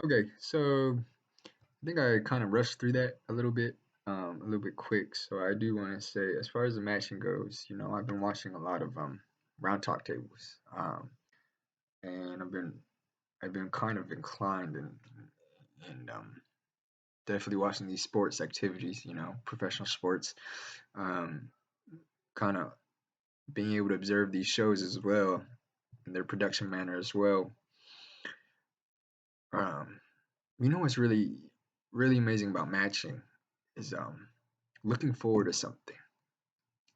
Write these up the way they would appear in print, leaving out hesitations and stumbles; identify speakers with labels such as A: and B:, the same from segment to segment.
A: Okay, so I think I kind of rushed through that a little bit quick. So I do want to say, as far as the matching goes, I've been watching a lot of round talk tables, and I've been kind of inclined and definitely watching these sports activities, professional sports, um, kind of being able to observe these shows as well and their production manner as well. Um, what's really amazing about matching is looking forward to something.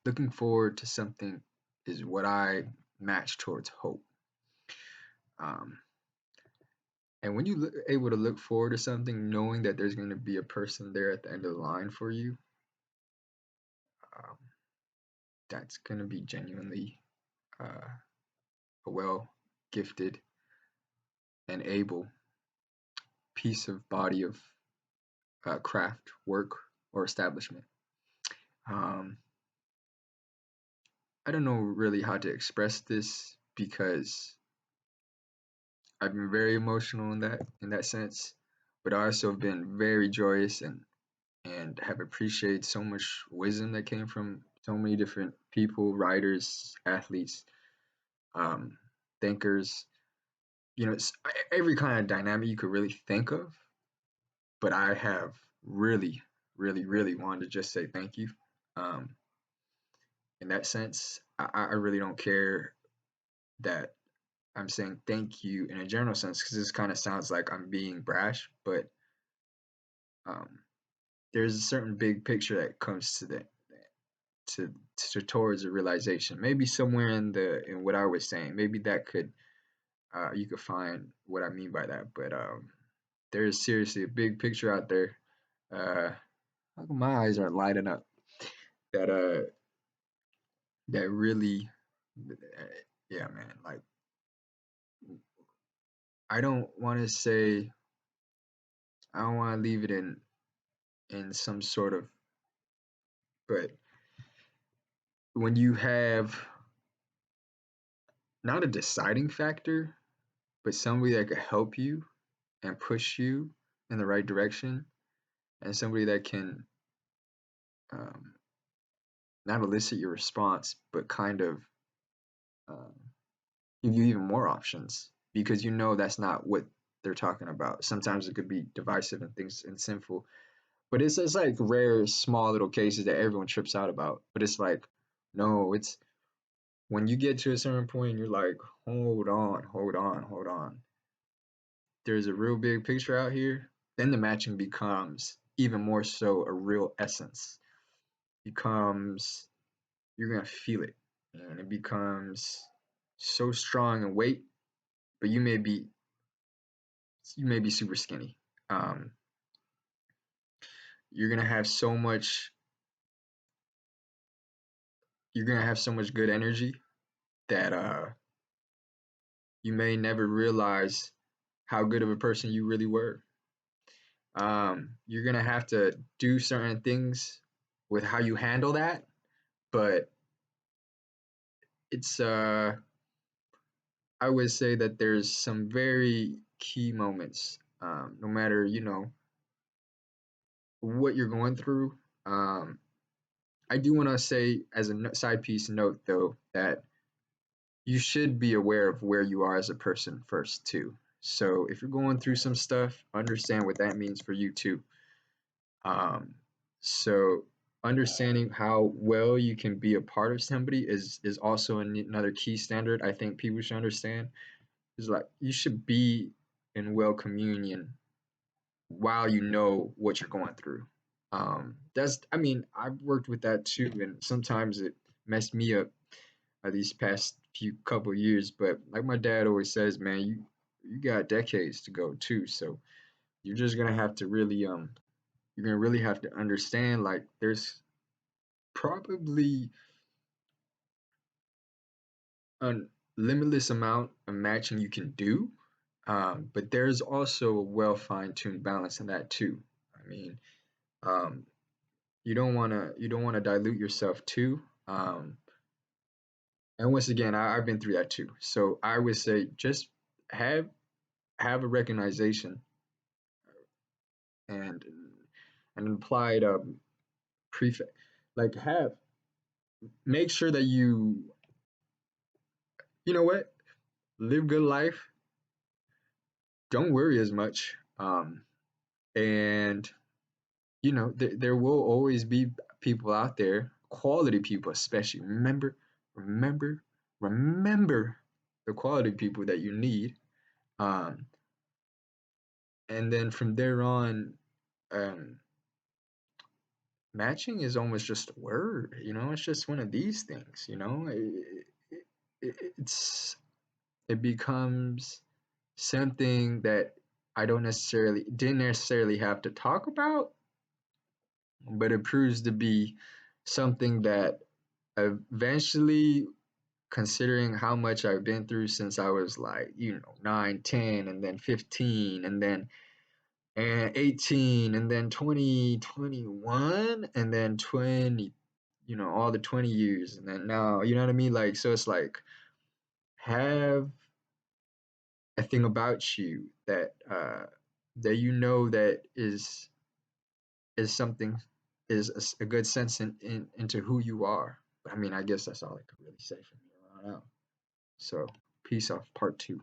A: Looking forward to something is what I match towards hope. Um, and when you able to look forward to something, knowing that there's going to be a person there at the end of the line for you, um, that's going to be genuinely a well gifted and able piece of body of craft, work, or establishment. Um, I don't know really how to express this because I've been very emotional in that sense, but I also have been very joyous and have appreciated so much wisdom that came from so many different people, writers, athletes, um, thinkers. It's every kind of dynamic you could really think of. But I have really, really, really wanted to just say thank you. Um, in that sense, I really don't care that I'm saying thank you in a general sense because this kind of sounds like I'm being brash, but um, there's a certain big picture that comes to towards a realization. Maybe somewhere in what I was saying, maybe that could you could find what I mean by that. But there is seriously a big picture out there. Uh, how come my eyes are lighting up? That that really, uh, yeah, man. Like I don't want to say I don't want to leave it in some sort of, but when you have not a deciding factor, but somebody that could help you and push you in the right direction, and somebody that can um, not elicit your response, but kind of um, give you even more options because that's not what they're talking about. Sometimes it could be divisive and things and sinful, but it's like rare, small little cases that everyone trips out about. But it's like, no, it's when you get to a certain point, and you're like, hold on, hold on, hold on. There's a real big picture out here. Then the matching becomes even more so a real essence. Becomes you're gonna feel it, and it becomes so strong in weight, but you may be super skinny. Um, you're gonna have so much. You're gonna have so much good energy that you may never realize how good of a person you really were. You're gonna have to do certain things with how you handle that, but it's I would say that there's some very key moments. No matter what you're going through. Um, I do want to say as a side piece note though that you should be aware of where you are as a person first too. So if you're going through some stuff, understand what that means for you too. Um, so understanding how well you can be a part of somebody is also another key standard I think people should understand. Is like you should be in well communion while you know what you're going through. I mean, I've worked with that too, and sometimes it messed me up these past few couple years. But like my dad always says, man, you got decades to go too. So you're just gonna have to really you're gonna really have to understand like there's probably a limitless amount of matching you can do, but there's also a well fine-tuned balance in that too. I mean, um, you don't wanna dilute yourself too. And once again, I've been through that too. So I would say just have have a recognition. and an implied prefix. Like have make sure that you know what, live good life, don't worry as much, and there will always be people out there, quality people especially. Remember, remember the quality people that you need. Um, and then from there on, um, matching is almost just a word. It's just one of these things. It's it becomes something that I don't necessarily didn't necessarily have to talk about, but it proves to be something that eventually, considering how much I've been through since I was like, 9, 10, and then 15, and then 18, and then 20, 21, and then 20, all the 20 years, and then now, you know what I mean? Like, so it's like, have a thing about you that that is something is a good sense into who you are. I mean, I guess that's all I could really say from here on out. So, peace off, part 2.